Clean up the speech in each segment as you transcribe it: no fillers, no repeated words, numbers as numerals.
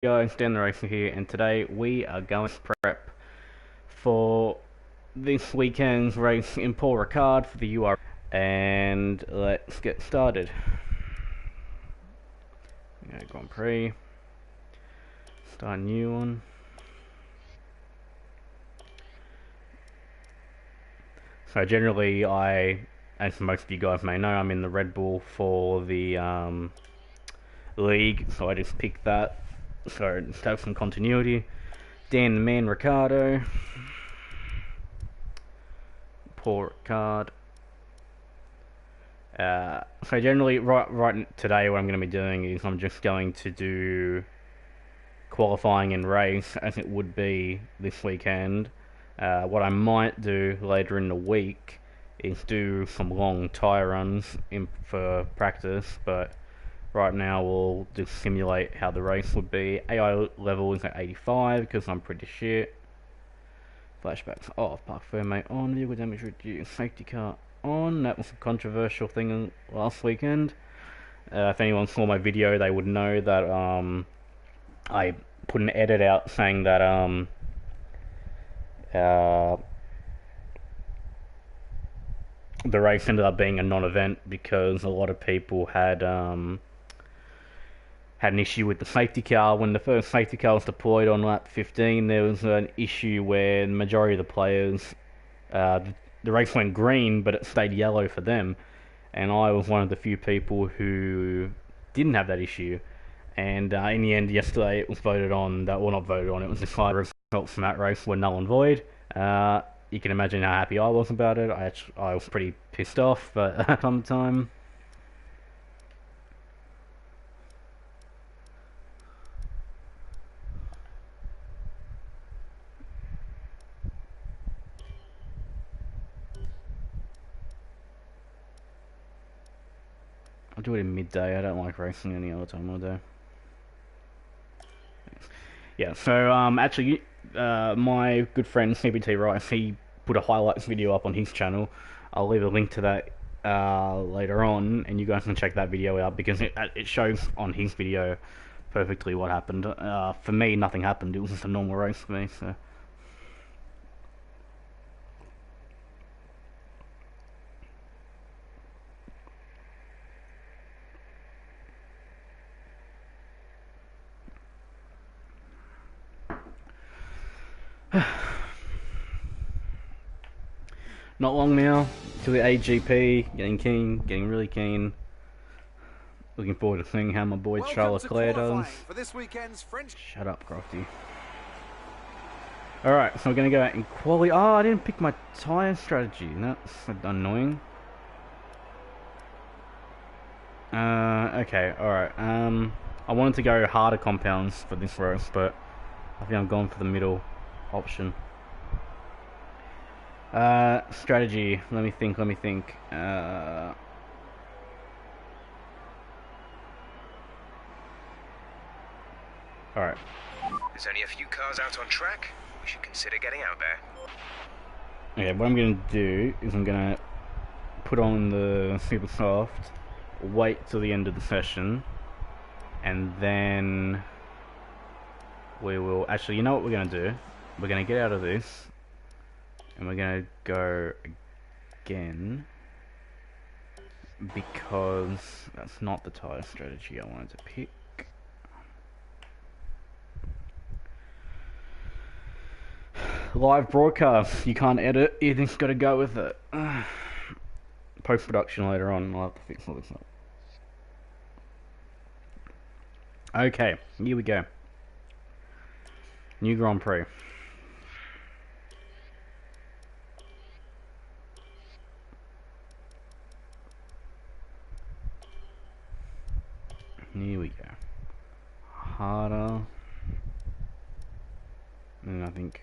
Guys, Dan the Racer here, and today we are going to prep for this weekend's race in Paul Ricard for the UR. And let's get started. Grand Prix. Start a new one. So generally, as most of you guys may know, I'm in the Red Bull for the league, so I just picked that. So to have some continuity. Dan the Man Ricardo. Paul Ricard. So generally, right today, what I'm going to be doing is I'm just going to do qualifying and race as it would be this weekend. What I might do later in the week is do some long tyre runs for practice, but right now we'll just simulate how the race would be. AI level is at 85 because I'm pretty shit. Flashbacks off, park firmate on, vehicle damage reduced, safety car on. That was a controversial thing last weekend. If anyone saw my video, they would know that I put an edit out saying that the race ended up being a non-event because a lot of people had an issue with the safety car. When the first safety car was deployed on lap 15, there was an issue where the majority of the players, the race went green, but it stayed yellow for them. And I was one of the few people who didn't have that issue. And in the end, yesterday, it was voted on, well, not voted on, it was decided results from that race were null and void. You can imagine how happy I was about it. I was pretty pissed off, but come time. I'll do it in midday. I don't like racing any other time of the day. Yeah, so actually, my good friend CBT Rice, he put a highlights video up on his channel. I'll leave a link to that later on, and you guys can check that video out because it shows on his video perfectly what happened. For me, nothing happened. It was just a normal race for me. So. Not long now to the AGP, getting really keen. Looking forward to seeing how my boy Charles Leclerc does. For this weekend's French... Shut up, Crofty. Alright, so we're going to go out in quali... Oh, I didn't pick my tyre strategy. That's annoying. Okay, alright. I wanted to go harder compounds for this race, but I think I'm going for the middle option. Strategy. Let me think. Alright. There's only a few cars out on track. We should consider getting out there. Okay, what I'm going to do is I'm going to put on the super soft, wait till the end of the session, and then we will... Actually, you know what we're going to do? We're going to get out of this, and we're going to go again, because that's not the tyre strategy I wanted to pick. Live broadcast, you can't edit, you just gotta go with it. Post-production later on, I'll have to fix all this up. Okay, here we go. New Grand Prix. Here we go. Harder. And I think...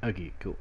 Okay, cool.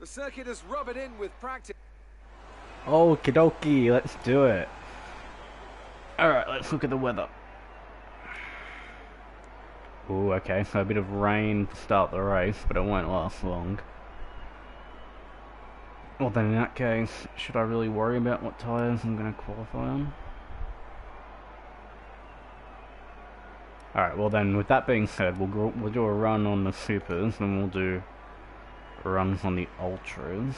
circuit has rubbered in with practice. Okie dokie, let's do it. Alright, let's look at the weather. Ooh, okay, so a bit of rain to start the race, but it won't last long. Well then in that case, should I really worry about what tyres I'm going to qualify on? Alright, well then, with that being said, we'll do a run on the Supers, then we'll do runs on the Ultras.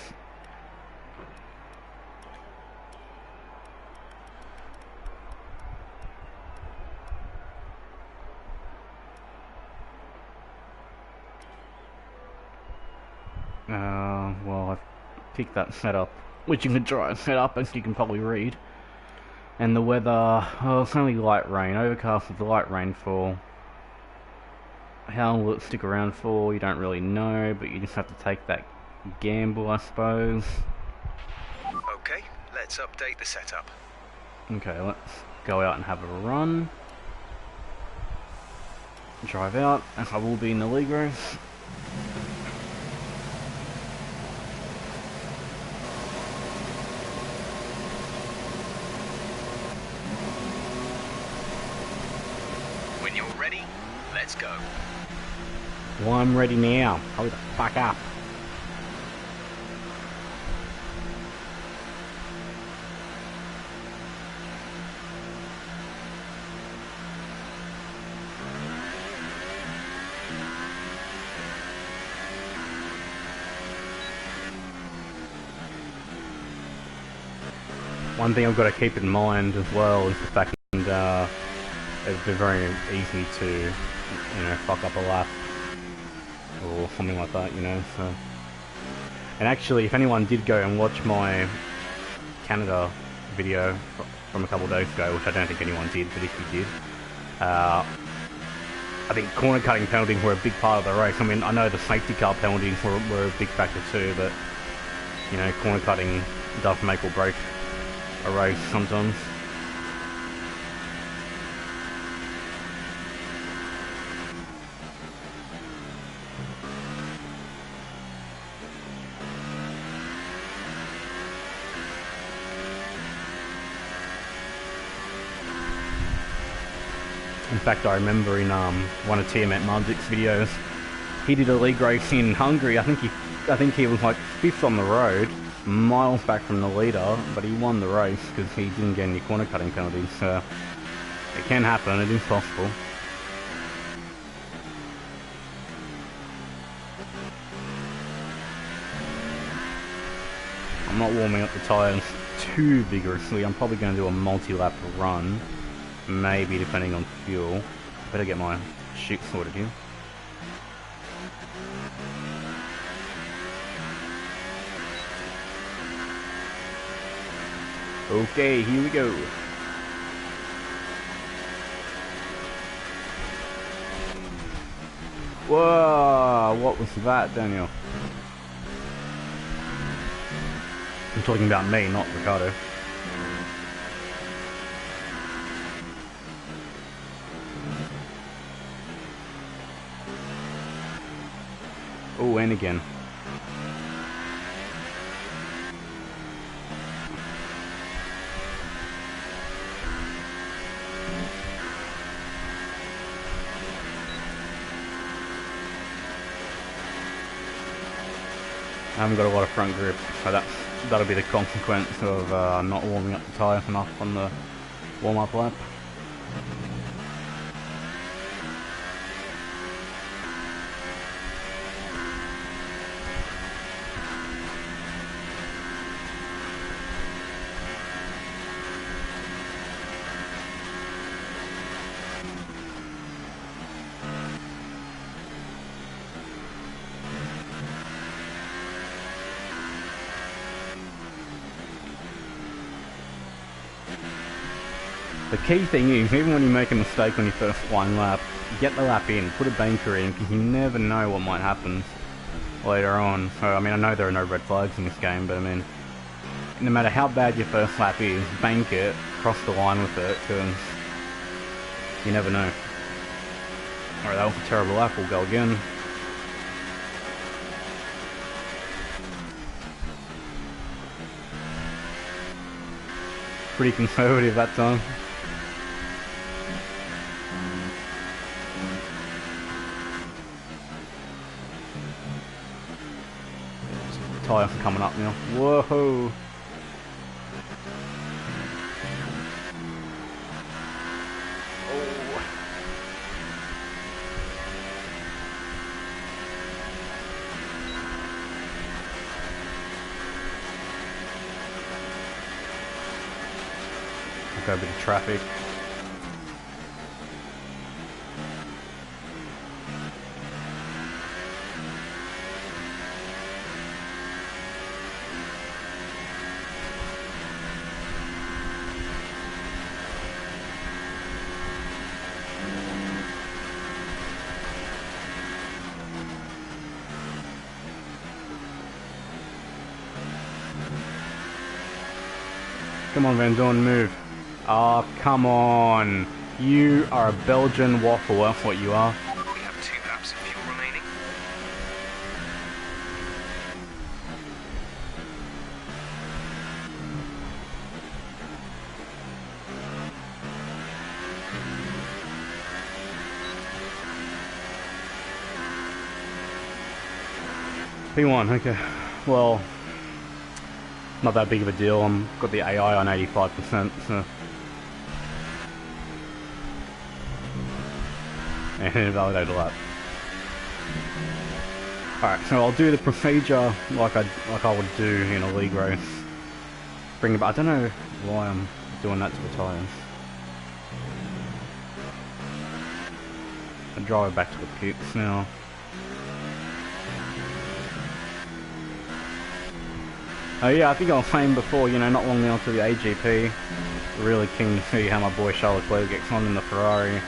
Well, I've picked that setup, which you can try and set up, as you can probably read. And the weather, oh, it's only light rain, overcast with light rainfall. How long will it stick around for? You don't really know, but you just have to take that gamble, I suppose. Okay, let's update the setup. Okay, let's go out and have a run. Drive out, and I will be in the league race. When you're ready, let's go. Well, I'm ready now. Hurry the fuck up. One thing I've got to keep in mind as well is the fact that it'd be very easy to, you know, fuck up a lap or something like that, you know. So, and actually, if anyone did go and watch my Canada video from a couple of days ago, which I don't think anyone did, but if you did, I think corner cutting penalties were a big part of the race. I mean, I know the safety car penalties were a big factor too, but you know, corner cutting does make or break a race sometimes. In fact, I remember in one of Tiamat Mudik's videos, he did a league race in Hungary. I think he was like 5th on the road, miles back from the leader, but he won the race because he didn't get any corner cutting penalties. So it can happen. It is possible. I'm not warming up the tyres too vigorously. I'm probably going to do a multi-lap run. Maybe depending on fuel. Better get my shit sorted here. Okay, here we go. Whoa, what was that, Daniel? I'm talking about me, not Ricardo. Oh, and again. I haven't got a lot of front grip, so that'll be the consequence of not warming up the tyre enough on the warm-up lap. The key thing is, even when you make a mistake on your first flying lap, get the lap in, put a banker in, because you never know what might happen later on. So, I mean, I know there are no red flags in this game, but I mean, no matter how bad your first lap is, bank it, cross the line with it, because you never know. Alright, that was a terrible lap, we'll go again. pretty conservative that time. Tyre coming up now. Whoa! Got a bit of traffic. Come on, Van Dorn, move. Oh, come on. You are a Belgian waffle, that's what you are. We have 2 laps of fuel remaining. P1, okay. Well, not that big of a deal. I've got the AI on 85%, so... and invalidate a lap. Alright, so I'll do the procedure like I would do in a league race. Bring it back. I don't know why I'm doing that to the tyres. I'll drive it back to the pits now. Oh yeah, I think I was saying before, you know, not long now to the AGP. Really keen to see how my boy Charles Leclerc gets on in the Ferrari.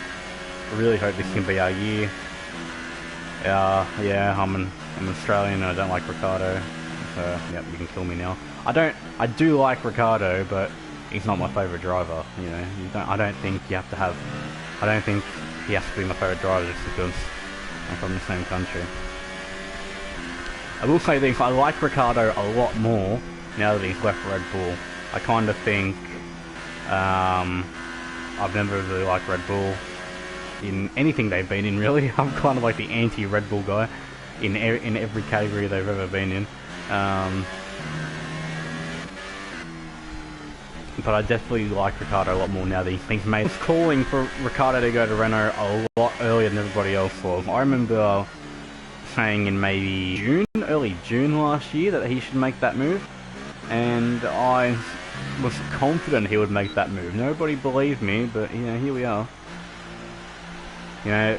I really hope this can be our year. Yeah, I'm Australian and I don't like Ricciardo. So, yep, you can kill me now. I do like Ricciardo, but he's not my favourite driver, you know. I don't think he has to be my favourite driver just because I'm from the same country. I will say this, I like Ricciardo a lot more now that he's left Red Bull. I kind of think, I've never really liked Red Bull in anything they've been in, really. I'm kind of like the anti-Red Bull guy in every category they've ever been in. But I definitely like Ricciardo a lot more now that he's made. I was calling for Ricciardo to go to Renault a lot earlier than everybody else was. I remember saying in maybe early June last year that he should make that move, and I was confident he would make that move. Nobody believed me, but you know, here we are. You know,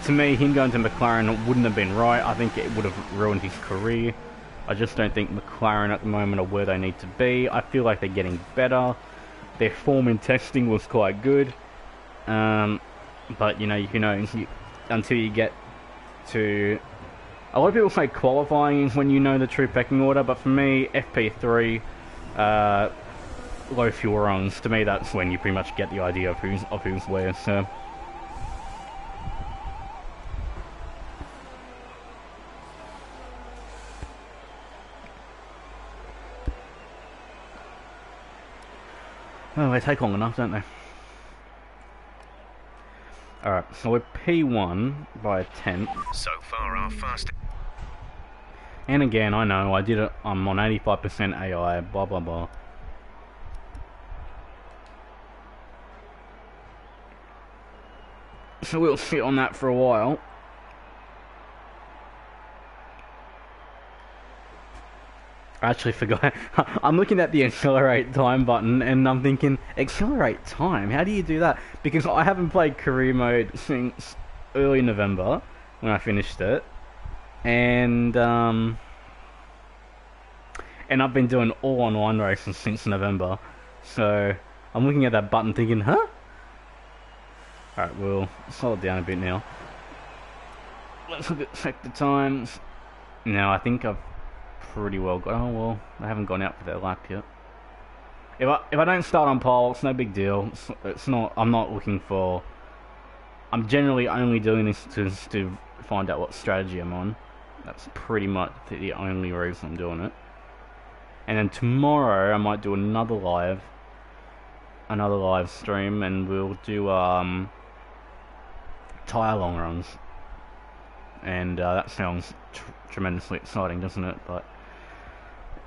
to me, him going to McLaren wouldn't have been right. I think it would have ruined his career. I just don't think McLaren at the moment are where they need to be. I feel like they're getting better. Their form in testing was quite good. But, you know, until you get to... A lot of people say qualifying is when you know the true pecking order, but for me, FP3, low fuel runs, to me that's when you pretty much get the idea of who's where, so... Oh, they take long enough, don't they? Alright, so we're P1 by a 10th. So far, our fastest. And again, I know, I did it, I'm on 85% AI, blah blah blah. So we'll sit on that for a while. I actually forgot. I'm looking at the accelerate time button and I'm thinking, accelerate time? How do you do that? Because I haven't played career mode since early November when I finished it. And I've been doing all online races since November. So I'm looking at that button thinking, huh? Alright, we'll slow it down a bit now. Let's look at sector times. Now I think I've pretty well got... Oh well, they haven't gone out for their lap yet. If I don't start on pole, it's no big deal. It's not... I'm not looking for... I'm generally only doing this to find out what strategy I'm on. That's pretty much the only reason I'm doing it. And then tomorrow I might do another live another live stream, and we'll do tyre long runs. And that sounds tremendously exciting, doesn't it? But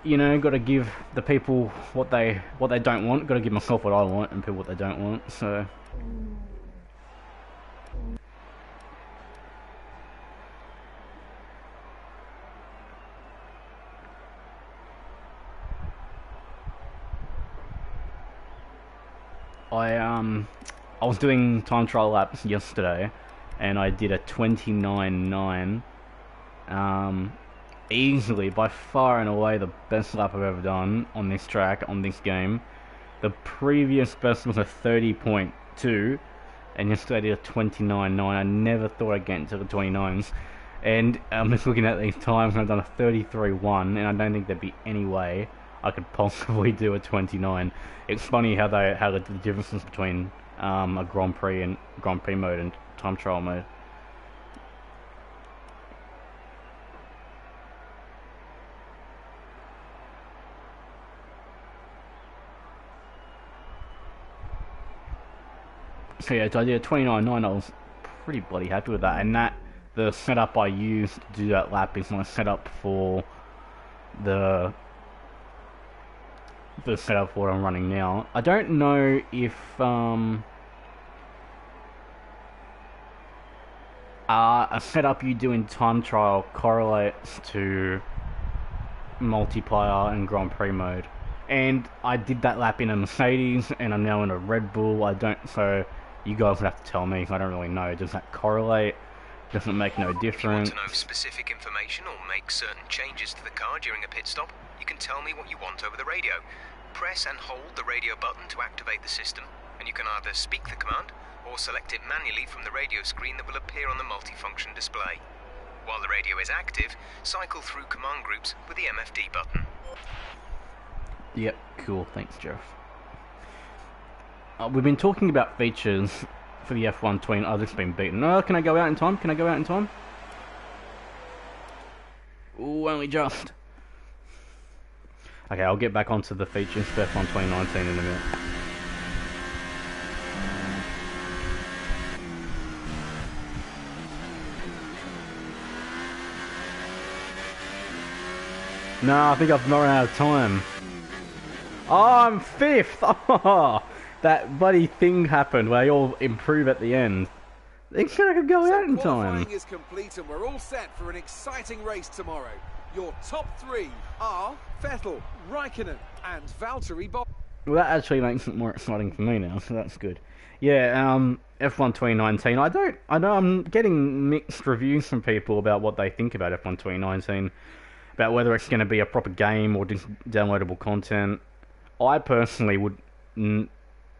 you know, got to give the people what they don't want. Got to give myself what I want, and people what they don't want. So. I was doing time trial laps yesterday, and I did a 29.9. Easily, by far and away, the best lap I've ever done on this track, on this game. The previous best was a 30.2, and yesterday I did a 29.9. I never thought I'd get into the 29s. And I'm just looking at these times, and I've done a 33.1, and I don't think there'd be any way I could possibly do a 29. It's funny how the differences between a Grand Prix and Grand Prix mode and time trial mode. So yeah, so I did a 29.9. I was pretty bloody happy with that, and the setup I used to do that lap is my setup for the setup for what I'm running now. I don't know if a setup you do in time trial correlates to multiplayer and Grand Prix mode. And I did that lap in a Mercedes, and I'm now in a Red Bull. So you guys would have to tell me, I don't really know. Does that correlate? Does it make no difference? If you want to know specific information or make certain changes to the car during a pit stop, you can tell me what you want over the radio. Press and hold the radio button to activate the system, and you can either speak the command or select it manually from the radio screen that will appear on the multifunction display. While the radio is active, cycle through command groups with the MFD button. Yep, cool, thanks Jeff. We've been talking about features for the F1 twin. I've just been beaten. Oh, can I go out in time? Can I go out in time? Ooh, only just. Okay, I'll get back onto the features for F1 2019 in a minute. No, I think I've not run out of time. Oh, I'm 5th! Oh, that bloody thing happened where you all improve at the end. They said I could go out in time. Qualifying is complete and we're all set for an exciting race tomorrow. Your top 3 are Vettel, Raikkonen and Valtteri Bottas. Well, that actually makes it more exciting for me now, so that's good. Yeah, F1 2019. I know I'm getting mixed reviews from people about what they think about F1 2019, about whether it's going to be a proper game or just downloadable content. I personally would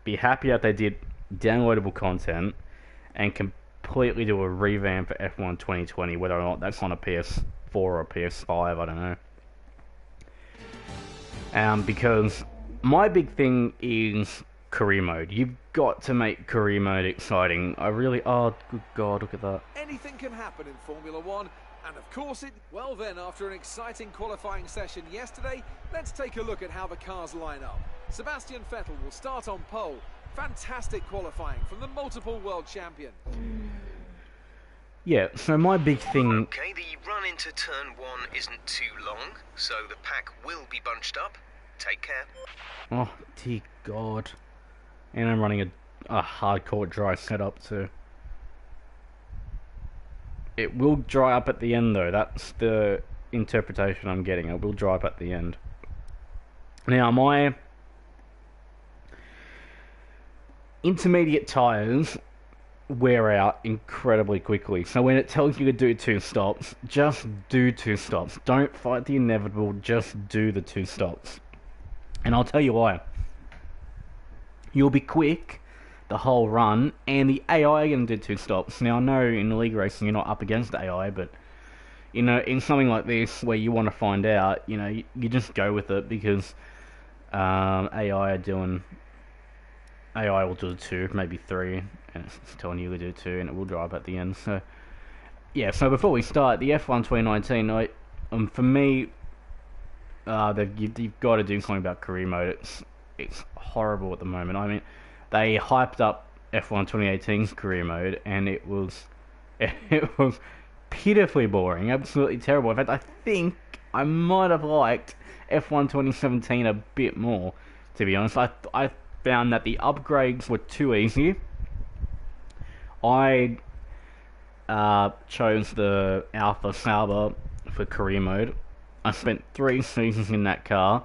be happy if they did downloadable content and completely do a revamp for F1 2020, whether or not that's on a PS4 or a PS5, I don't know. Because my big thing is career mode. You've got to make career mode exciting. Oh, good God, look at that. Anything can happen in Formula One, and of course well then, after an exciting qualifying session yesterday, let's take a look at how the cars line up. Sebastian Vettel will start on pole. Fantastic qualifying from the multiple world champion. Yeah, so my big thing... Okay, the run into turn 1 isn't too long, so the pack will be bunched up. Take care. Oh, dear God. And I'm running a hardcore dry setup too. It will dry up at the end though, that's the interpretation I'm getting. It will dry up at the end. Now, my intermediate tyres wear out incredibly quickly. So when it tells you to do 2 stops, just do 2 stops. Don't fight the inevitable, just do the 2 stops. And I'll tell you why. You'll be quick the whole run, and the AI are going to do 2 stops. Now, I know in league racing you're not up against AI, but, you know, in something like this where you want to find out, you know, you just go with it because AI will do 2, maybe 3, and it's telling you to do 2, and it will drive at the end. So, yeah, so before we start, the F1 2019, for me, you've got to do something about career mode. It's horrible at the moment. I mean, they hyped up F1 2018's career mode, and it was it was pitifully boring, absolutely terrible. In fact, I think I might have liked F1 2017 a bit more, to be honest. I found that the upgrades were too easy. I chose the Alpha Sauber for career mode. I spent 3 seasons in that car,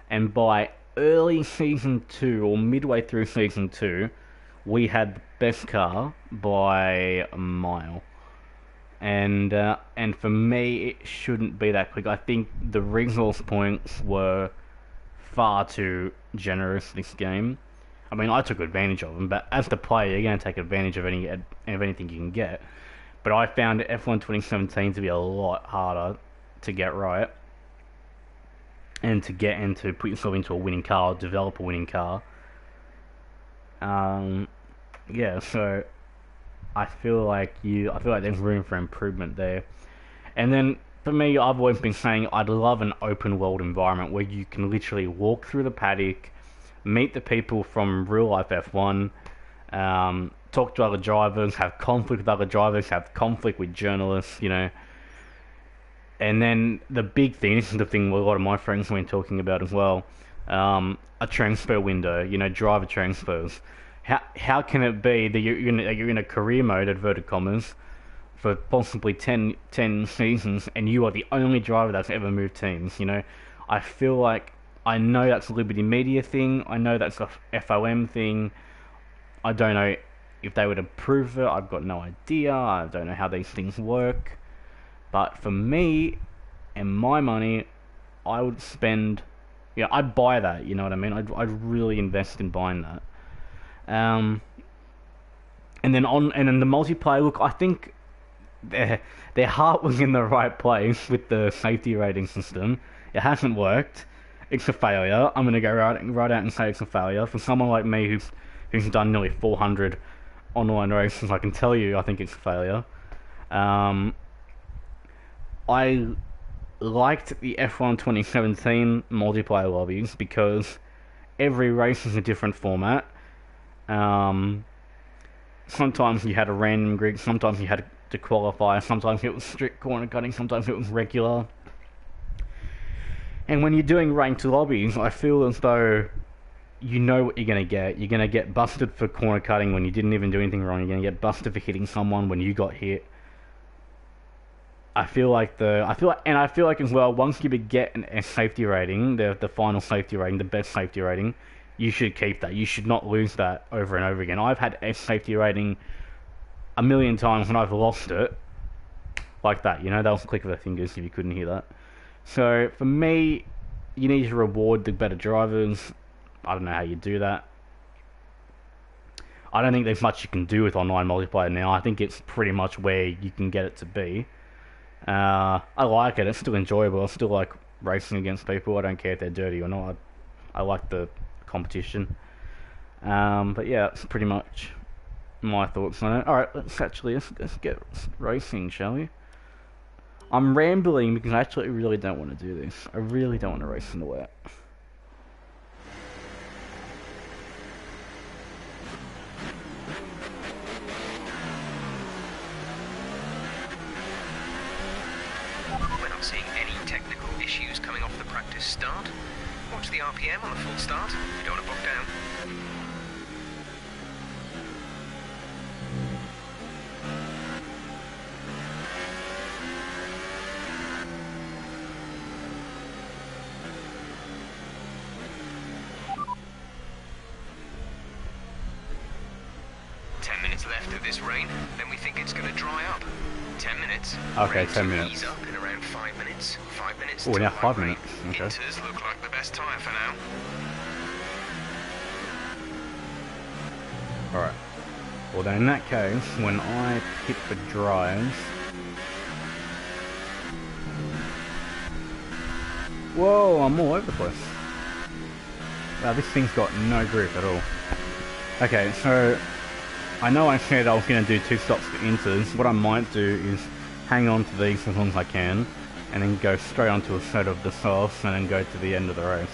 and by early season 2 or midway through season 2, we had the best car by a mile. And for me, it shouldn't be that quick. I think the resource points were far too generous this game. I mean, I took advantage of them, but as the player, you're going to take advantage of anything you can get. But I found F1 2017 to be a lot harder to get right, and to put yourself into a winning car, develop a winning car. Yeah, so I feel like there's room for improvement there. And then for me, I've always been saying I'd love an open world environment where you can literally walk through the paddock, meet the people from real life F1, talk to other drivers, have conflict with other drivers, have conflict with journalists, you know. And then the big thing, this is the thing a lot of my friends have been talking about as well, a transfer window, you know, driver transfers. How can it be that you're in a career mode, inverted commas, for possibly 10 seasons, and you are the only driver that's ever moved teams, you know? I feel like, I know that's a Liberty Media thing, I know that's a FOM thing, I don't know if they would approve it, I've got no idea, I don't know how these things work, but for me, and my money, I would spend, yeah, I'd buy that, you know what I mean? I'd really invest in buying that. And then the multiplayer, look, I think their heart was in the right place with the safety rating system. It hasn't worked. It's a failure. I'm gonna go right out and say it's a failure. For someone like me who's done nearly 400 online races, I can tell you I think it's a failure. I liked the F1 2017 multiplayer lobbies because every race is a different format. Sometimes you had a random grid, sometimes you had to qualify, sometimes it was strict corner cutting, sometimes it was regular. And when you're doing ranked lobbies, I feel as though you know what you're going to get. You're going to get busted for corner cutting when you didn't even do anything wrong. You're going to get busted for hitting someone when you got hit. I feel like as well, once you get a safety rating, the final safety rating, the best safety rating, you should keep that. You should not lose that over and over again. I've had S safety rating a million times and I've lost it like that. You know, that was a click of the fingers if you couldn't hear that. So for me, you need to reward the better drivers. I don't know how you do that. I don't think there's much you can do with online multiplayer now. I think it's pretty much where you can get it to be. I like it. It's still enjoyable. I still like racing against people. I don't care if they're dirty or not. I like the competition. But yeah, that's pretty much my thoughts on it. Alright, let's get racing, shall we? I'm rambling because I actually really don't want to do this. I really don't want to race in the wet. We're not seeing any technical issues coming off the practice start. Watch the RPM on the full start. You don't want to bog down. Left of this rain, then we think it's going to dry up. 10 minutes. Okay, rain 10 minutes. Ease up in around 5 minutes. 5 minutes. Oh, yeah, 5 minutes. Okay. Inters look like the best tyre for now. Alright. Well then in that case, when I hit the drives... Whoa, I'm all over the place. Wow, this thing's got no grip at all. Okay, so... I know I said I was going to do 2 stops for inters. What I might do is hang on to these as long as I can, and then go straight onto a set of the softs, and then go to the end of the race.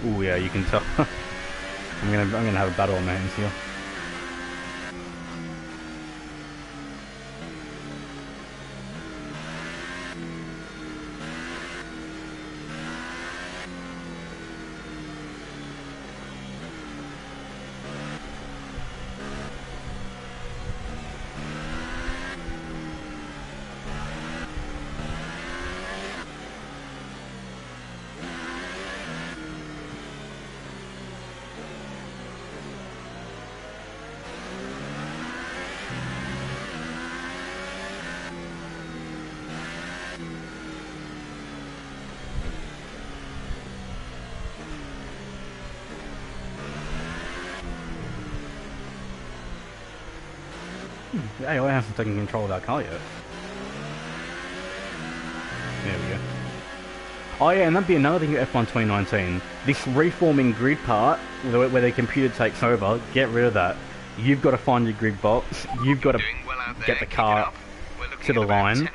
Oh yeah, you can tell. I'm gonna have a battle on my hands here. Hey, I haven't taken control of that car yet. There we go. Oh yeah, and that'd be another thing at F1 2019. This reforming grid part, where the computer takes over, get rid of that. You've got to find your grid box, you've got to get the car to the line,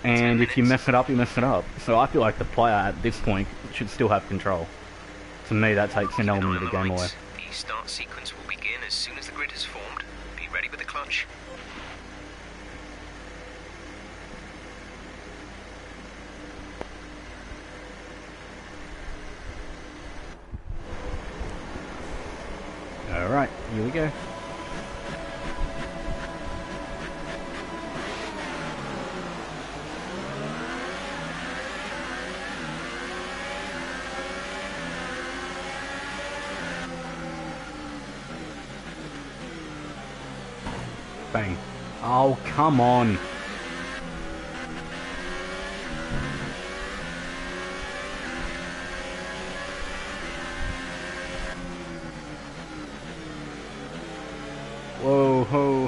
and if you mess it up, you mess it up. So I feel like the player at this point should still have control. To me, that takes an element of the game away. The start sequence will begin as soon as the grid has formed. Be ready with the clutch. Alright, here we go. Bang. Oh, come on. Whoa, ho.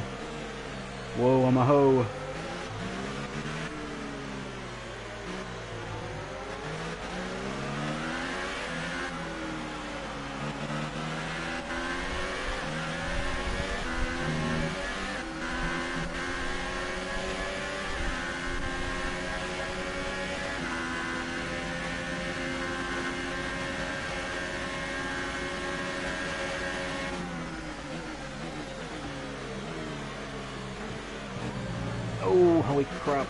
Whoa, I'm a ho. Oh, holy crap.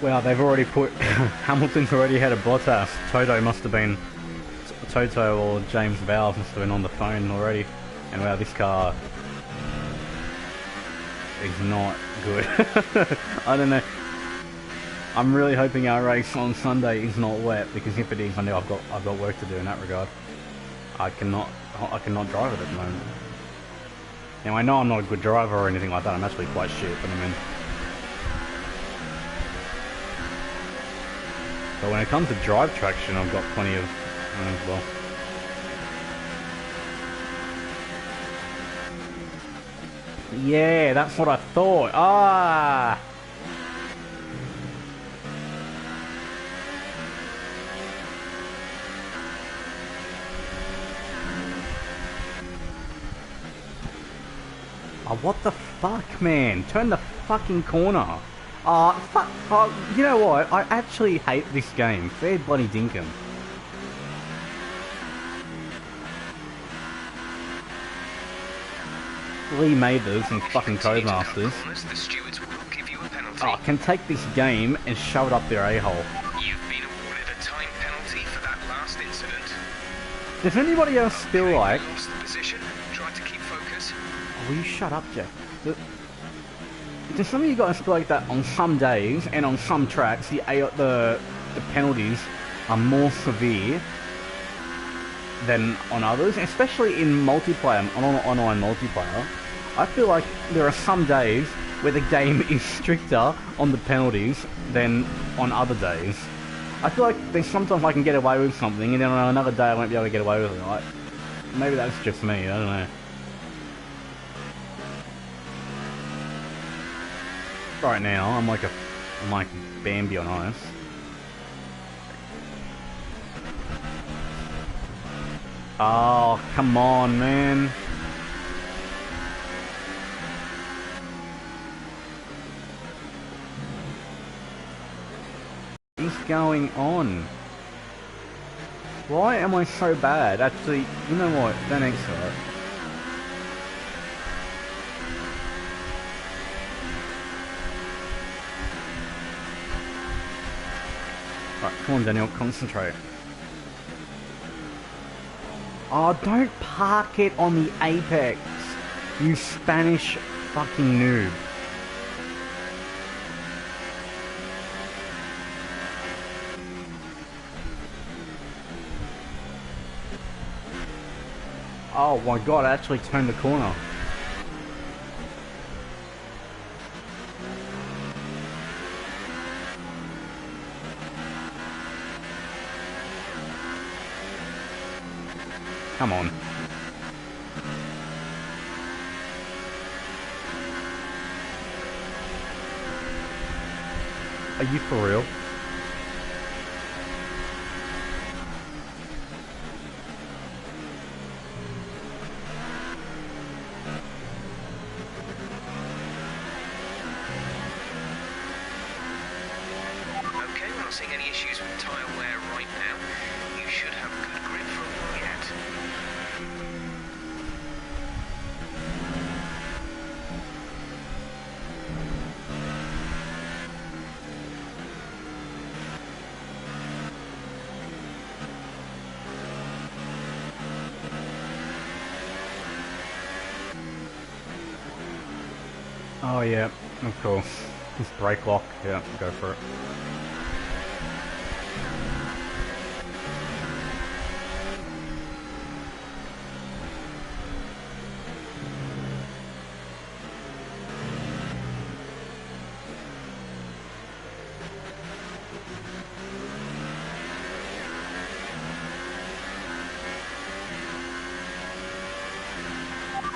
Wow, they've already put... Hamilton's already had a Bottas. Toto must have been... Toto or James Vowles must have been on the phone already. And wow, this car is not good. I don't know. I'm really hoping our race on Sunday is not wet, because if it is, I know I've got work to do in that regard. I cannot drive it at the moment. Now I know I'm not a good driver or anything like that. I'm actually quite shit, but I mean. But when it comes to drive traction, I've got plenty of. Well. Yeah, that's what I thought. Ah! Oh, what the fuck, man? Turn the fucking corner. Fuck. You know what? I actually hate this game. Fair bloody dinkum. Lee Mathers and fucking Codemasters can take this game and shove it up their a-hole. You've been awarded a time penalty for that last incident. Does anybody else feel like... Lost the position. Try to keep focus. Oh, will you shut up, Jeff? Does some of you guys feel like that on some days and on some tracks the penalties are more severe than on others, especially in multiplayer, on online multiplayer? I feel like there are some days where the game is stricter on the penalties than on other days. I feel like there's sometimes I can get away with something, and then on another day I won't be able to get away with it. Like, maybe that's just me, I don't know. right now. I'm like Bambi on ice. Oh, come on, man. What's going on? Why am I so bad? Actually, you know what? Don't answer it. Right, come on, Daniel, concentrate. Oh, don't park it on the apex, you Spanish fucking noob. Oh my god, I actually turned the corner. Come on. Are you for real? Okay, we're not seeing any issues with tyre wear right now. You should have good grip for a while yet. Oh yeah, of course. Just brake lock, yeah, go for it.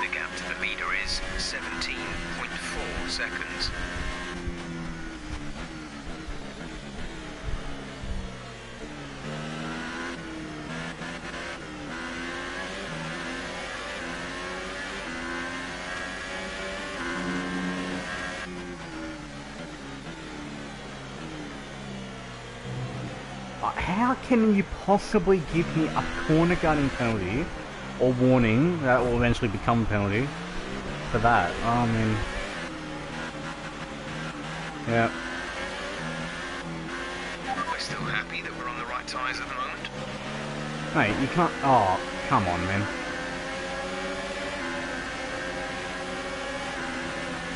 The gap to the leader is 17.4 seconds. How can you possibly give me a corner gunning penalty or warning that will eventually become a penalty for that? I mean, yeah. We're still happy that we're on the right tyres at the moment. Mate, you can't. Oh, come on, man.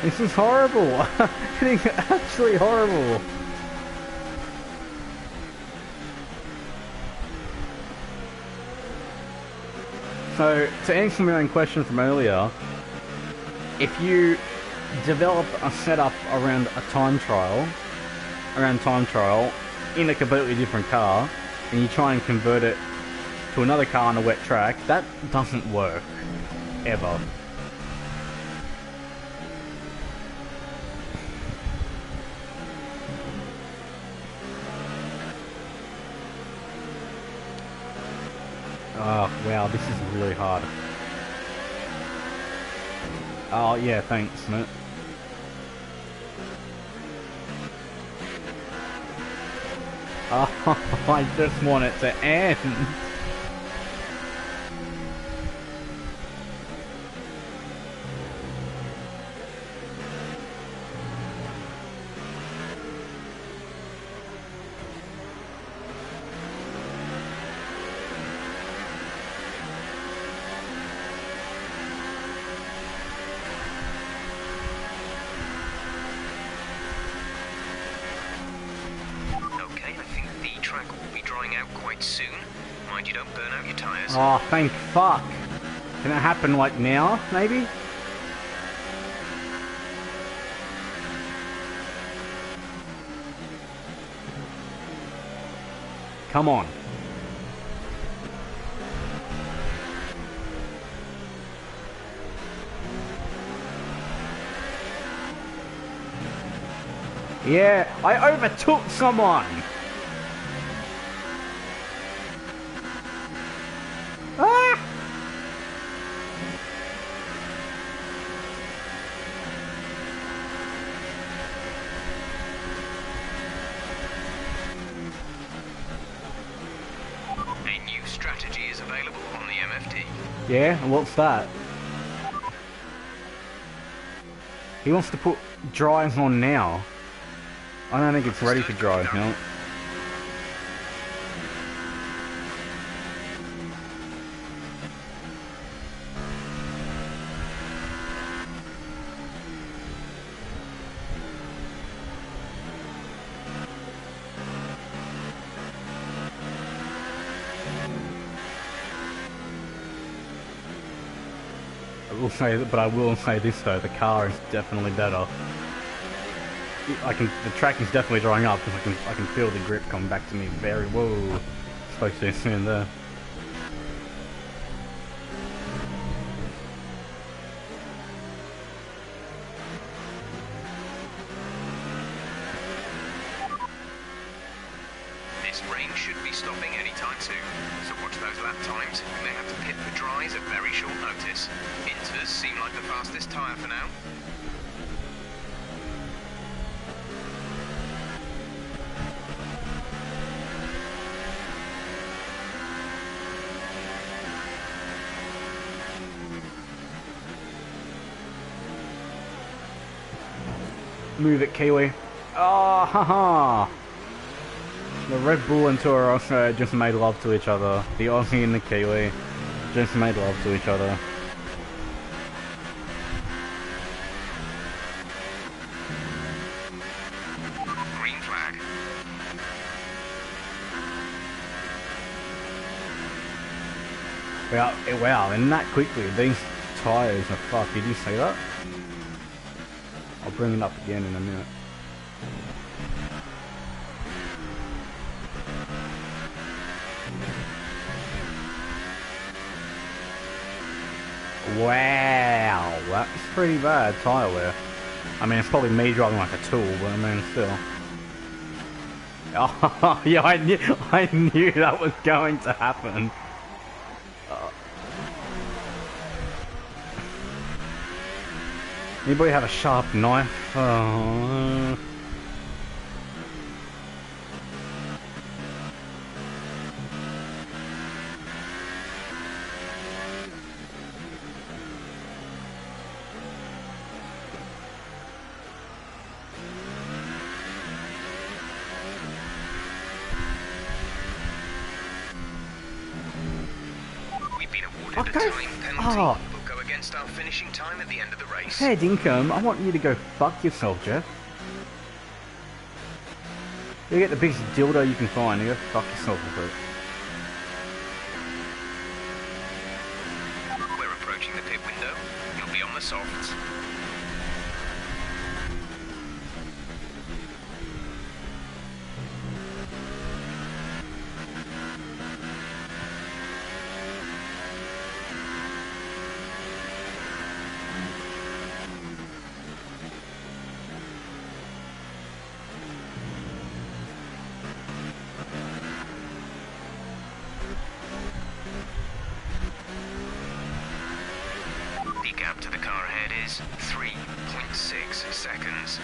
This is horrible. It's actually horrible. So, to answer my own question from earlier, if you develop a setup around time trial in a completely different car, and you try and convert it to another car on a wet track, that doesn't work. Ever. Oh, wow, this is really hard. Oh, yeah, thanks, mate. Oh, I just want it to end. Soon. Mind you don't burn out your tyres. Oh, thank fuck. Can it happen like now, maybe? Come on. Yeah, I overtook someone! Ah! A new strategy is available on the MFD. Yeah, and what's that? He wants to put dryers on now. I don't think it's ready for dryers now. I will say this though, the car is definitely better. The track is definitely drying up because I can feel the grip coming back to me very whoa. Supposed to soon there. This rain should be stopping anytime soon, so watch those lap times. You may have to pit for dries at very short notice. Inters seem like the fastest tyre for now. Move it, Kiwi. Ah, haha. The Red Bull and Toro Rosso just made love to each other. The Aussie and the Kiwi just made love to each other. Green flag. Wow, and that quickly, these tyres are fucked. Did you see that? I'll bring it up again in a minute. Wow, that's pretty bad tyre wear. I mean, it's probably me driving like a tool, but I mean, still. Oh, yeah, I knew that was going to happen. Anybody have a sharp knife? Oh. We've been awarded a time penalty. Oh. We'll go against our finishing time at the end of the race. Hey, Dinkum, I want you to go fuck yourself, Jeff. You get the biggest dildo you can find, you go fuck yourself with it. We're approaching the pit window. You'll be on the softs. The gap to the car ahead is 3.6 seconds.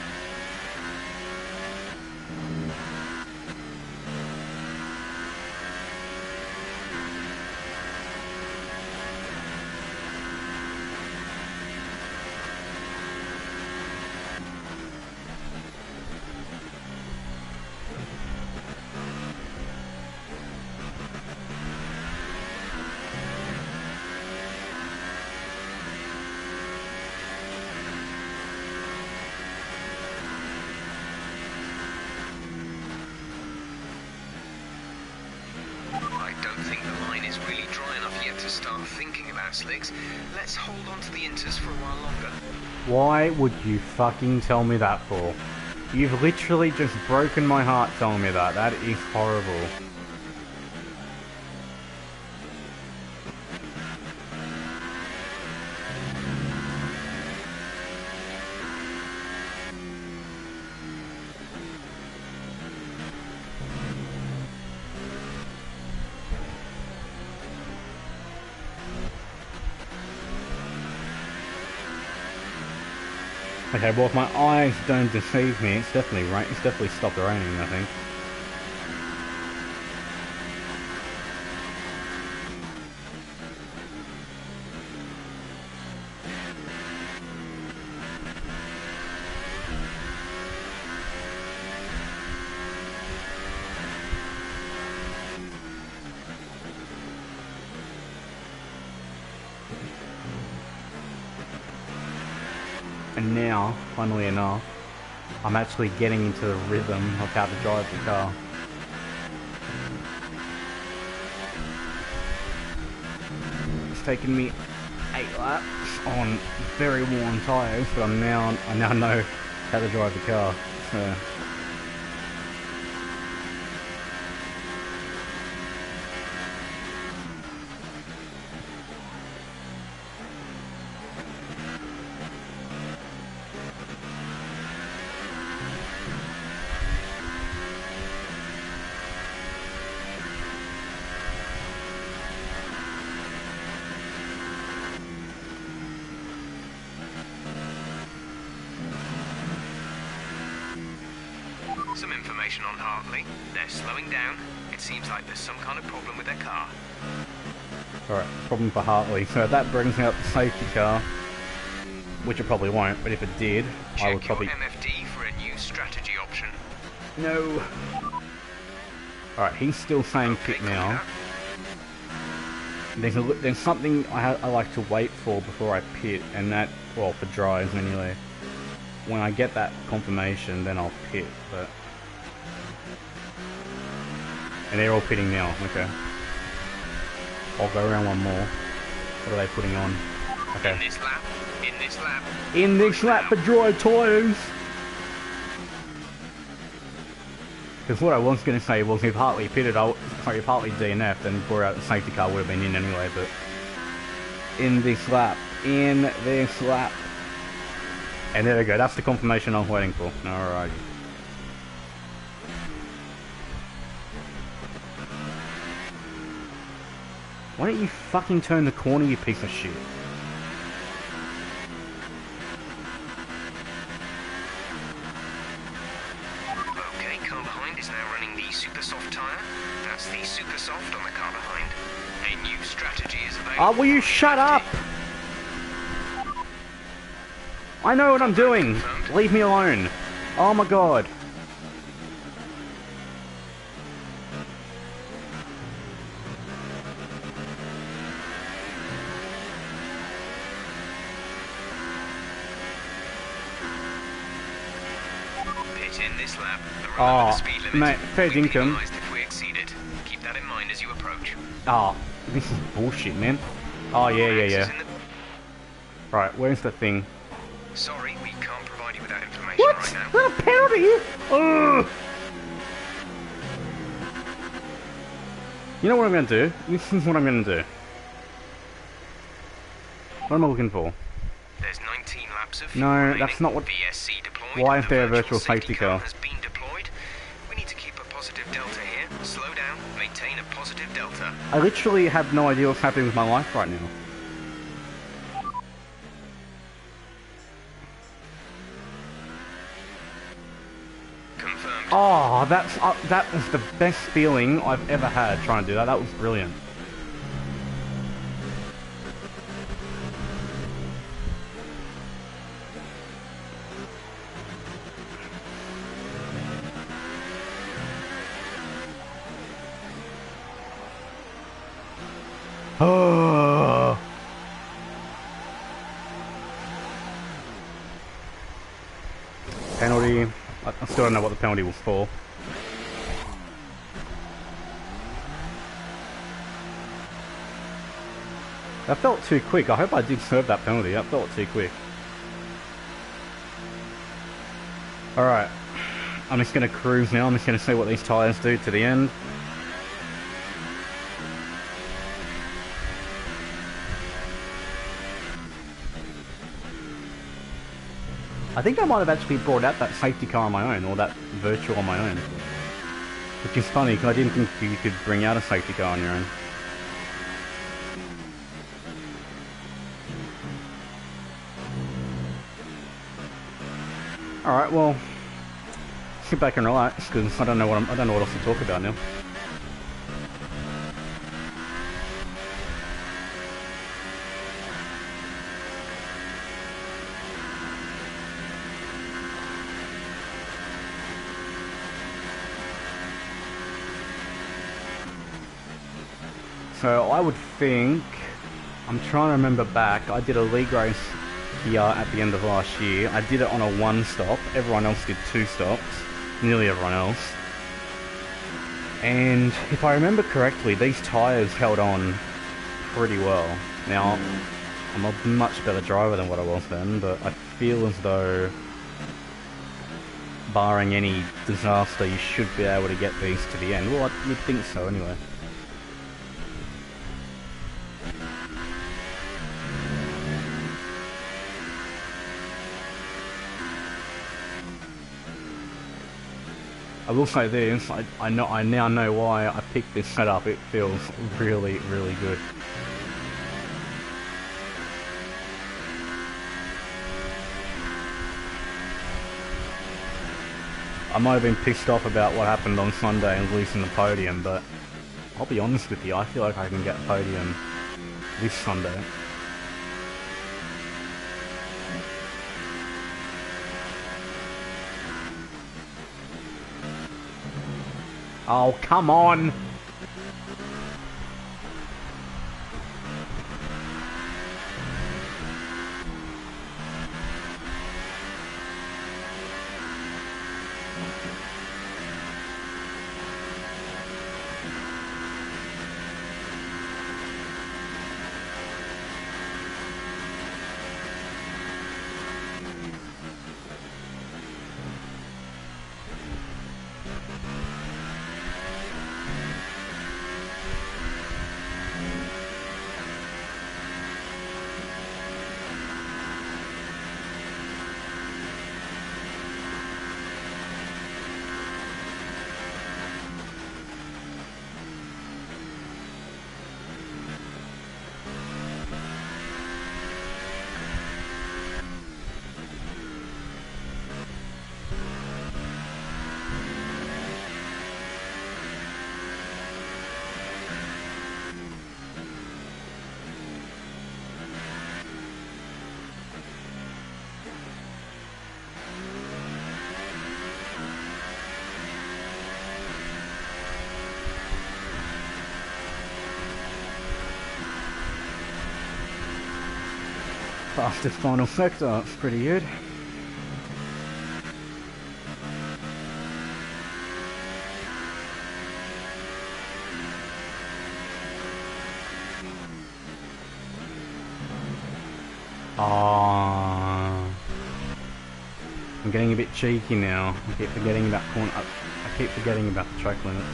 I don't think the line is really dry enough yet to start thinking about slicks. Let's hold on to the inters for a while longer. Why would you fucking tell me that for? You've literally just broken my heart telling me that. That is horrible. Okay, well if my eyes don't deceive me, it's definitely rain. It's definitely stopped raining, I think. And now, funnily enough, I'm actually getting into the rhythm of how to drive the car. It's taken me 8 laps on very worn tyres, but I now know how to drive the car. So. Some information on Hartley. They're slowing down. It seems like there's some kind of problem with their car. Alright, problem for Hartley. So that brings out the safety car, which it probably won't, but if it did, I would probably... Check your MFD for a new strategy option. No! Alright, he's still saying pit now. There's something I like to wait for before I pit, and that, well, for drives anyway. When I get that confirmation, then I'll pit, but... And they're all pitting now, okay. I'll go around one more. What are they putting on? Okay. In this lap. In this lap. In this lap for dry tyres! Because what I was going to say was if Hartley pitted, if Hartley DNF'd, then before out the safety car would have been in anyway, but... In this lap. In this lap. And there we go, that's the confirmation I'm waiting for. Alrighty. Why don't you fucking turn the corner, you piece of shit? Okay, car behind is now running the super soft tyre. That's the super soft on the car behind. A new strategy is available. Oh, will you shut up? I know what I'm doing. Leave me alone. Oh my god. Pit in this lap. Oh, mate, fair dinkum. If we exceed it. Keep that in mind as you approach. Oh, this is bullshit, man. Oh, yeah. Right, where's the thing? Sorry, we can't provide you with that information What? right now. What a penalty! Ugh. You know what I'm going to do? This is what I'm going to do. What am I looking for? There's 19 laps of No, remaining. that's not what... VSC deployed. Why is The there a virtual safety car? has been deployed. We need to keep a positive delta here. Slow down, maintain a positive delta. I literally have no idea what's happening with my life right now. Confirmed. Oh, that was the best feeling I've ever had trying to do that. That was brilliant. Oh. Penalty. I still don't know what the penalty was for. That felt too quick. I hope I did serve that penalty. That felt too quick. Alright. I'm just going to cruise now. I'm just going to see what these tyres do to the end. I think I might have actually brought out that safety car on my own, or that virtual on my own. Which is funny, because I didn't think you could bring out a safety car on your own. Alright, well, sit back and relax, because I don't know what else to talk about now. So I would think, I'm trying to remember back, I did a league race here at the end of last year. I did it on a 1-stop, everyone else did 2 stops, nearly everyone else. And if I remember correctly, these tyres held on pretty well. Now, I'm a much better driver than what I was then, but I feel as though, barring any disaster, you should be able to get these to the end. Well, you'd think so anyway. I will say this, I now know why I picked this setup. It feels really, really good. I might have been pissed off about what happened on Sunday and losing the podium, but I'll be honest with you, I feel like I can get a podium this Sunday. Oh, come on! Fastest final sector, that's pretty good. I'm getting a bit cheeky now. I keep forgetting about I keep forgetting about the track limits.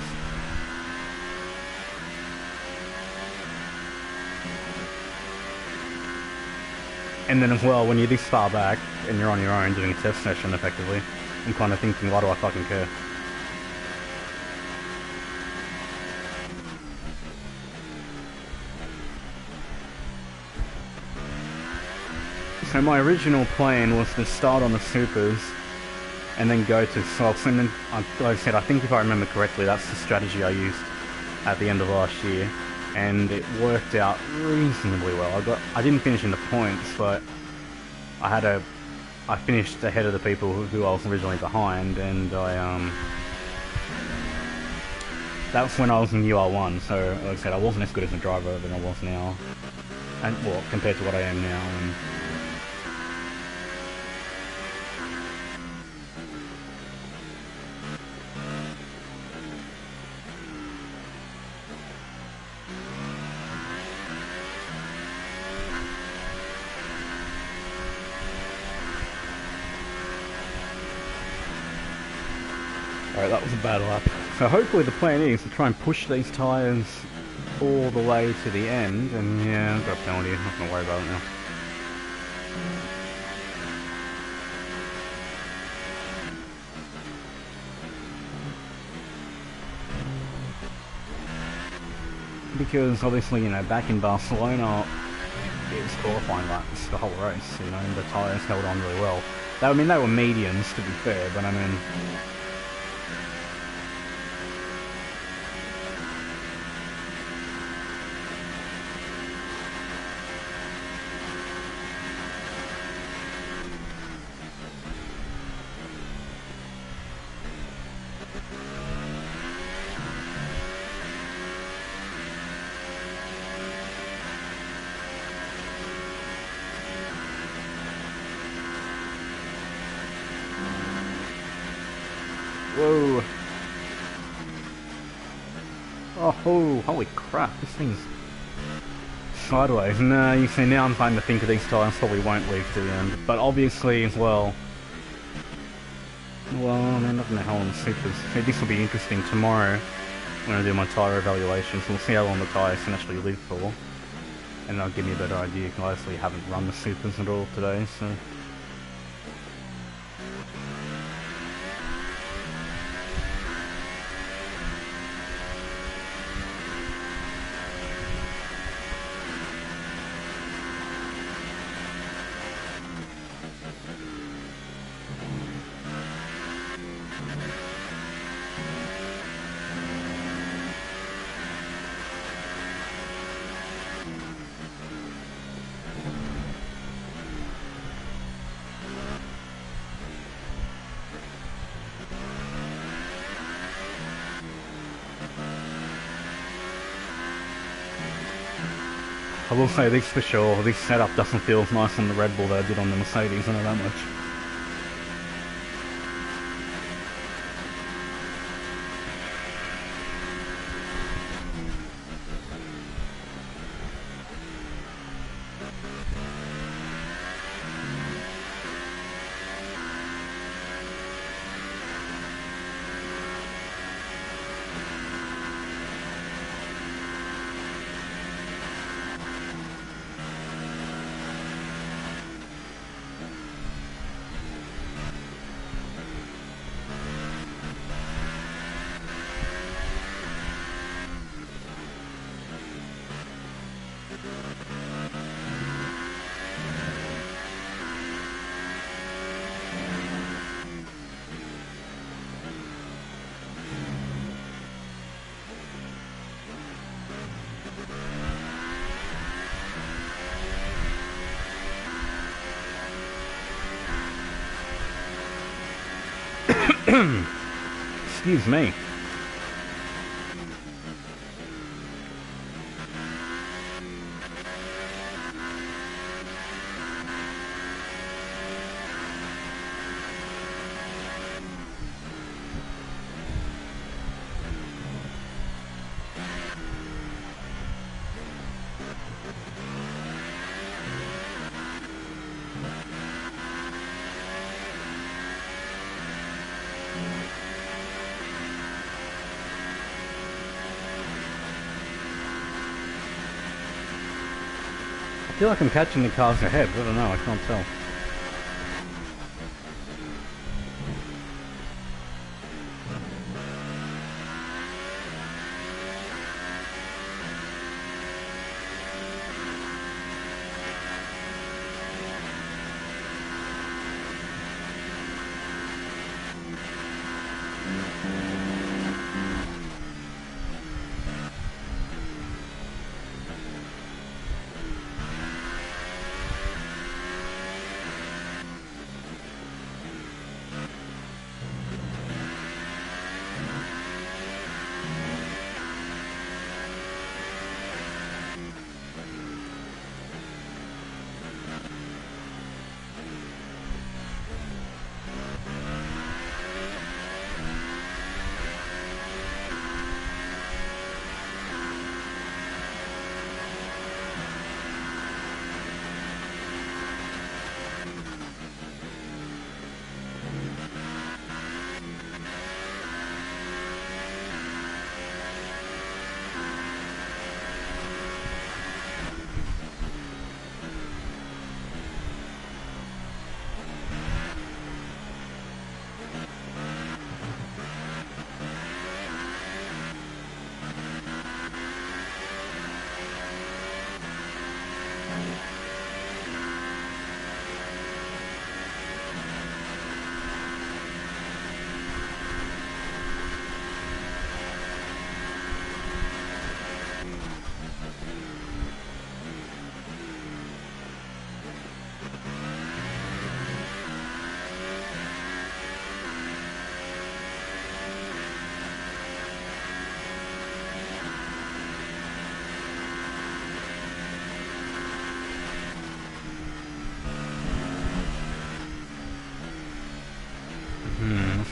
And then as well, when you're this far back and you're on your own doing a test session effectively, I'm kind of thinking, why do I fucking care? So my original plan was to start on the supers and then go to softs, and then, like I said, I think if I remember correctly, that's the strategy I used at the end of last year. And it worked out reasonably well. I didn't finish in the points, but I finished ahead of the people who I was originally behind, and that was when I was in UR1. So like I said, I wasn't as good as a driver than I was now, and well, compared to what I am now. And alright, that was a bad lap. So hopefully the plan is to try and push these tyres all the way to the end, and yeah, I've got a penalty, I'm not going to worry about it now. Because obviously, you know, back in Barcelona, it was qualifying laps the whole race, you know, and the tyres held on really well. I mean, they were mediums, to be fair, but I mean... Whoa. Oh, holy crap, this thing's sideways. No, you see, now I'm starting to think of these tires probably won't leak to the end. But obviously, well, they're not going to hold on the supers. This will be interesting tomorrow when I do my tyre evaluations. We'll see how long the tyres can actually live for. And that'll give me a better idea, because I actually haven't run the supers at all today, so... I will say this for sure, this setup doesn't feel as nice on the Red Bull that I did on the Mercedes, I know that much. Excuse me. I feel like I'm catching the cars ahead, but I don't know, I can't tell.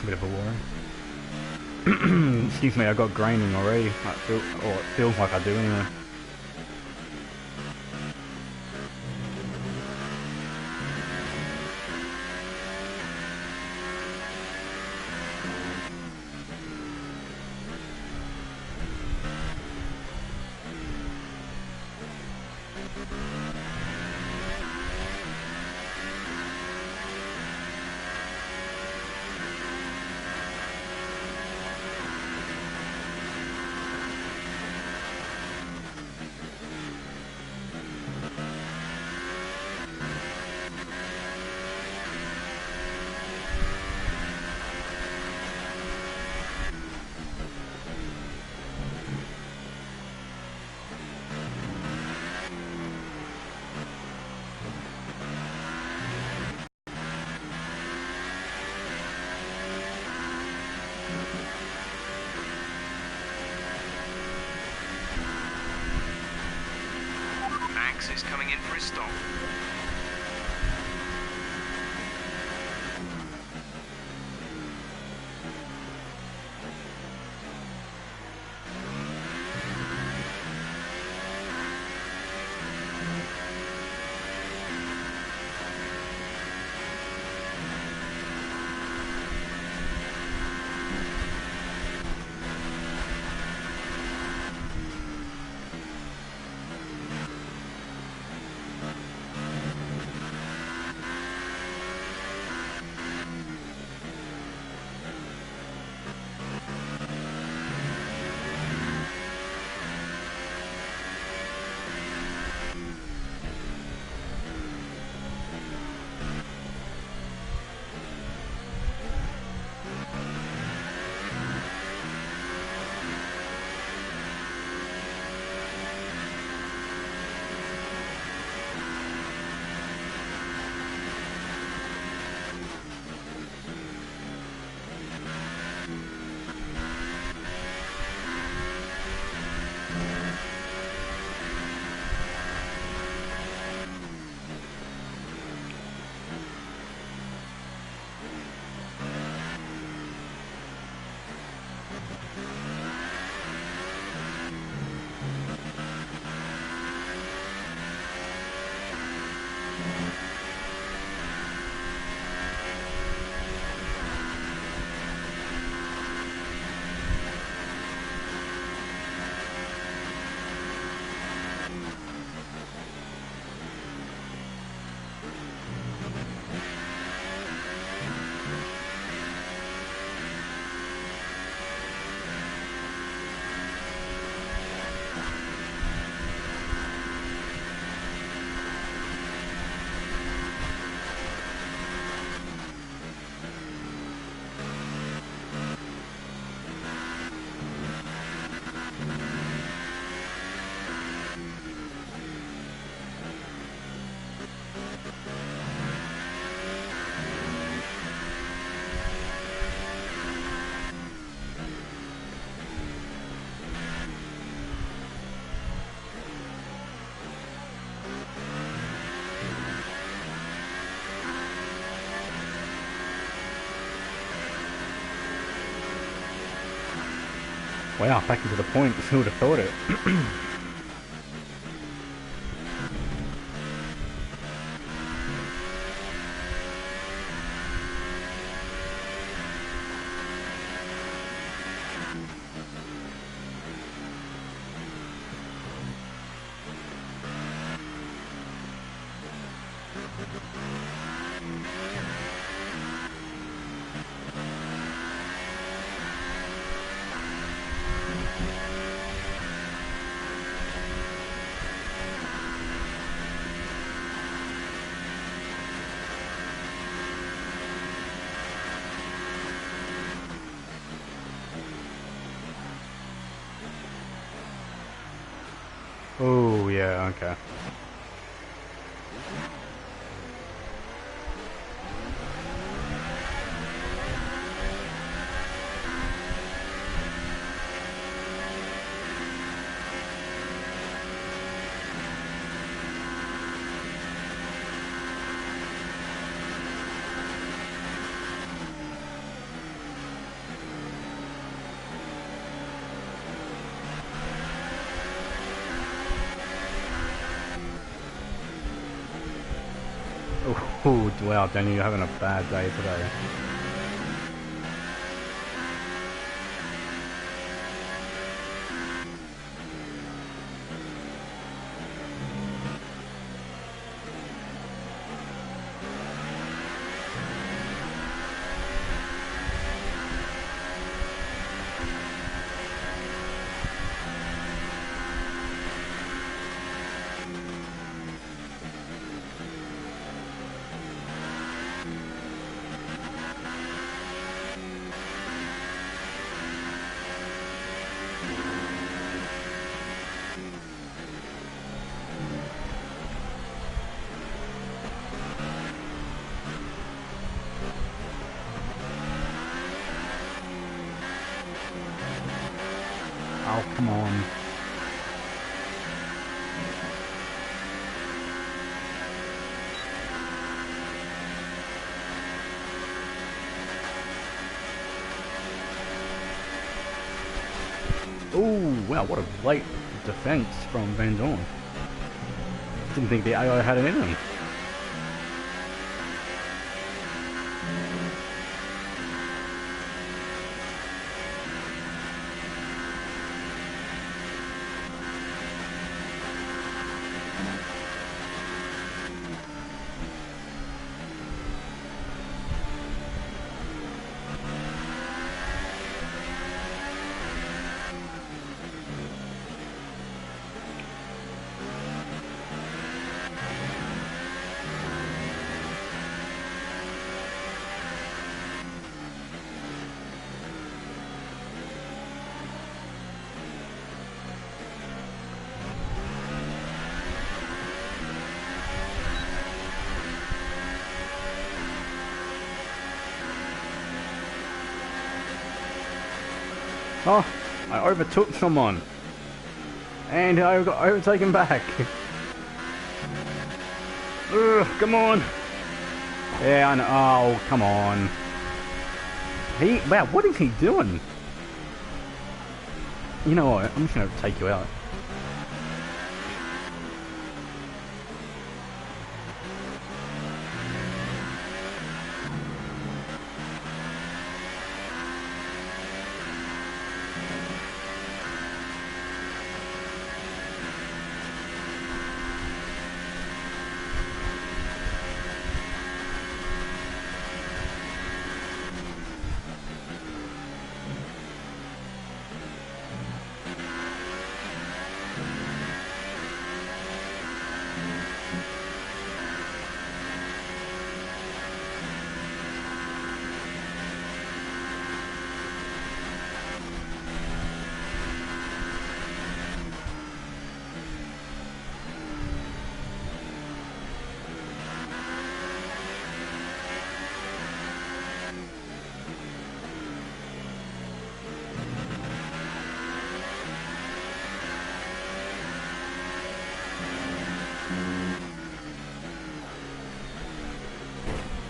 a bit of a worry. Excuse me, I got graining already. Or it feels like I do anyway. Max is coming in for his stop. Wow, back into the point. Who would have thought it? Oh, yeah, okay. Oh, wow, Danny, you're having a bad day today. Oh, come on. Oh, wow, what a late defense from Van Dorn. Didn't think the AI had it in him. Oh, I overtook someone. And I got overtaken back. Ugh, come on. Yeah, I know. Oh, come on. Wow, what is he doing? You know what? I'm just going to take you out.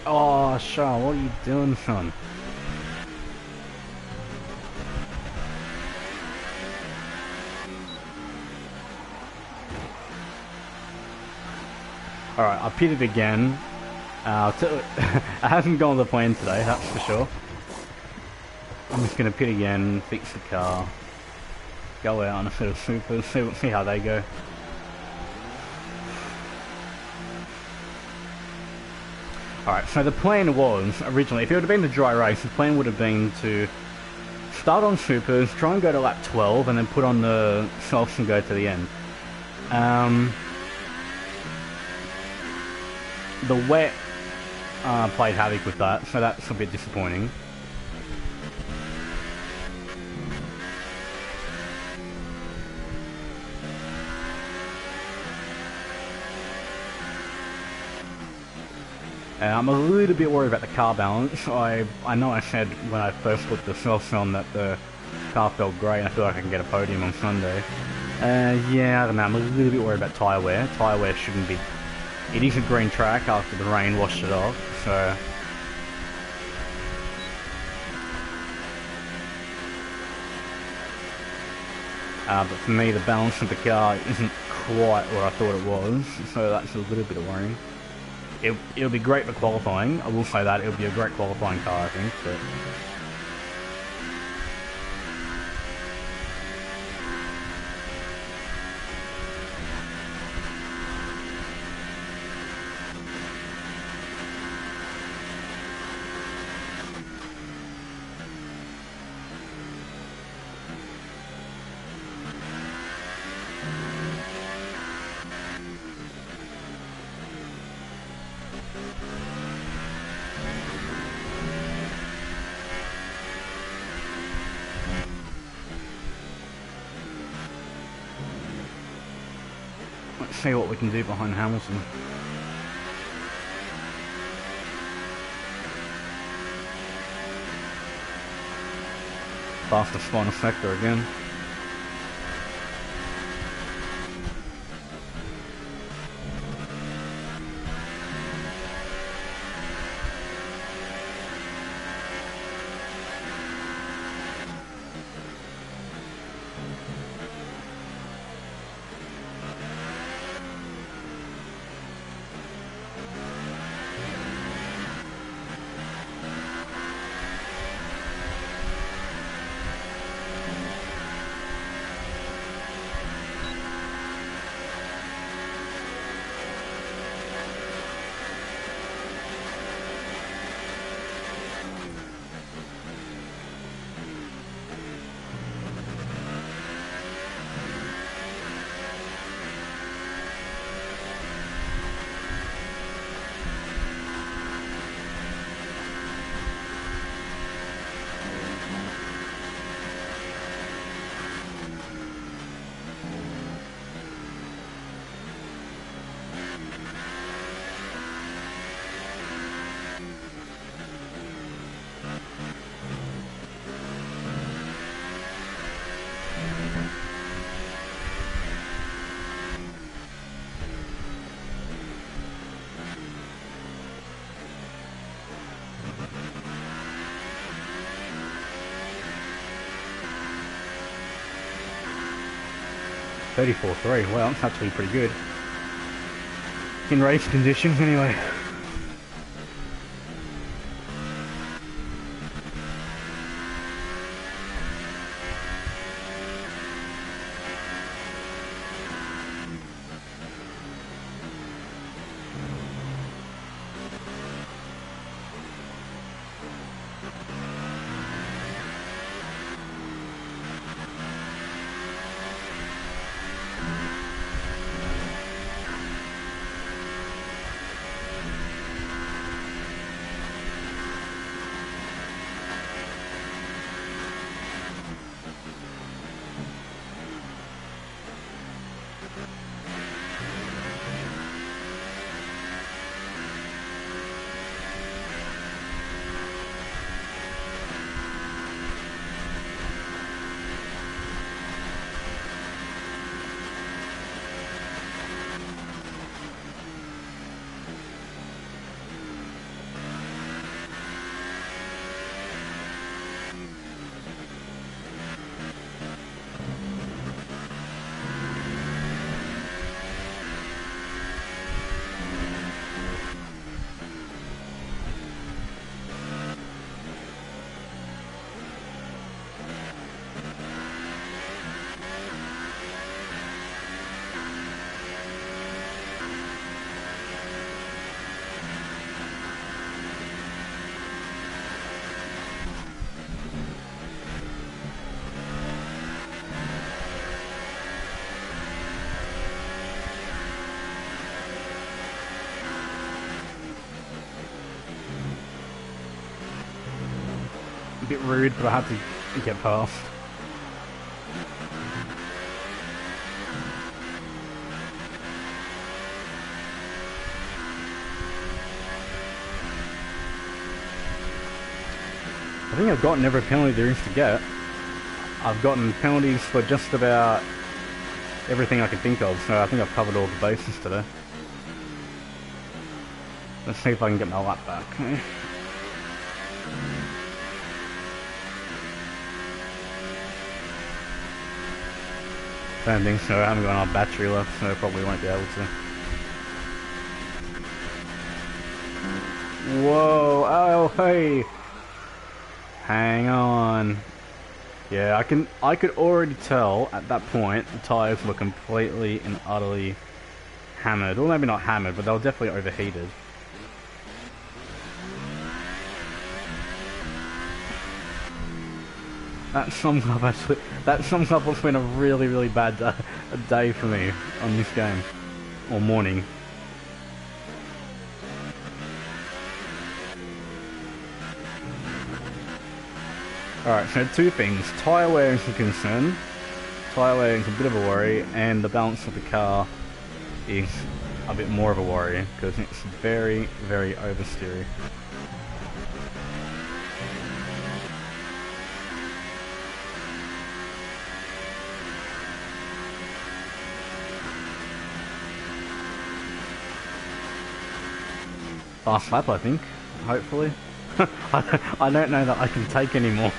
Oh, Sean, what are you doing, son? Alright, I pitted again. I haven't gone to the plan today, that's for sure. I'm just going to pit again, fix the car, go out on a set of supers, see how they go. Alright, so the plan was, originally, if it would have been the dry race, the plan would have been to start on supers, try and go to lap 12, and then put on the softs and go to the end. The wet played havoc with that, so that's a bit disappointing. I'm a little bit worried about the car balance. I know I said when I first put the softs on that the car felt great and I feel like I can get a podium on Sunday. Yeah, I don't know, I'm a little bit worried about tyre wear. Tyre wear shouldn't be... It is a green track after the rain washed it off, so... but for me the balance of the car isn't quite what I thought it was, so that's a little bit of worrying. It'll be great for qualifying. I will say that it'll be a great qualifying car, I think. But let's see what we can do behind Hamilton. Fastest final sector again. .34.3, well, that's actually pretty good. In race conditions, anyway. A bit rude, but I had to get past. I think I've gotten every penalty there is to get. I've gotten penalties for just about everything I can think of, so I think I've covered all the bases today. Let's see if I can get my lap back. Don't think so, I haven't got enough battery left, so I probably won't be able to. Whoa, oh, hey. Hang on. Yeah, I could already tell at that point the tyres were completely and utterly hammered. Well, maybe not hammered, but they were definitely overheated. That sums up actually. That sums up what's been a really, really bad day for me on this game, or morning. Alright, so two things. Tyre wear is a concern. Tyre wear is a bit of a worry, and the balance of the car is a bit more of a worry, because it's very, very oversteery. Last lap, I think. Hopefully. I don't know that I can take any more.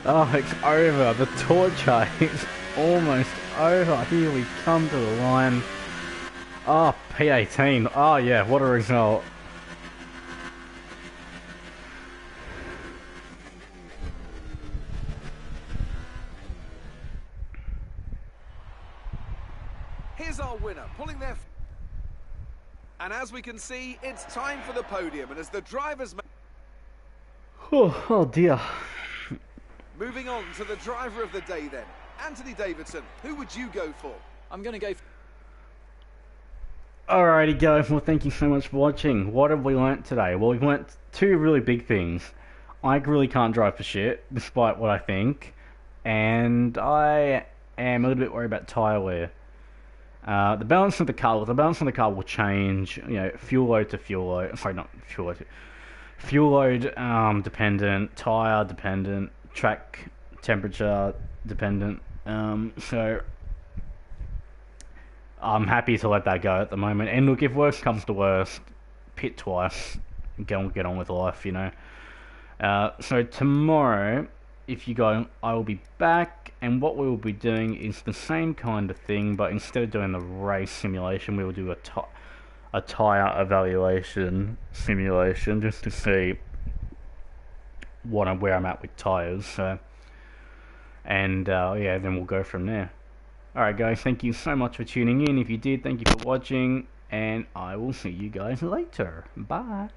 Oh, it's over. The torture is almost over. Here we come to the line. Oh, P18. Oh, yeah, what a result. Here's our winner, pulling their... And as we can see, it's time for the podium. And as the drivers... Oh dear. Moving on to the driver of the day then. Anthony Davidson, who would you go for? I'm going to go... Alrighty guys, well thank you so much for watching. What have we learnt today? Well, we've learnt two really big things. I really can't drive for shit, despite what I think. And I am a little bit worried about tyre wear. The balance of the car will change, you know, fuel load to fuel load. Sorry, not fuel load. Fuel load dependent, tyre dependent, track temperature dependent. So I'm happy to let that go at the moment. And look, if worst comes to worst, pit twice, get on with life, you know. So tomorrow, if you go, I will be back, and what we will be doing is the same kind of thing, but instead of doing the race simulation, we will do a tyre evaluation simulation just to see where I'm at with tyres. So, and yeah, then we'll go from there. Alright guys, thank you so much for tuning in. If you did, thank you for watching, and I will see you guys later. Bye.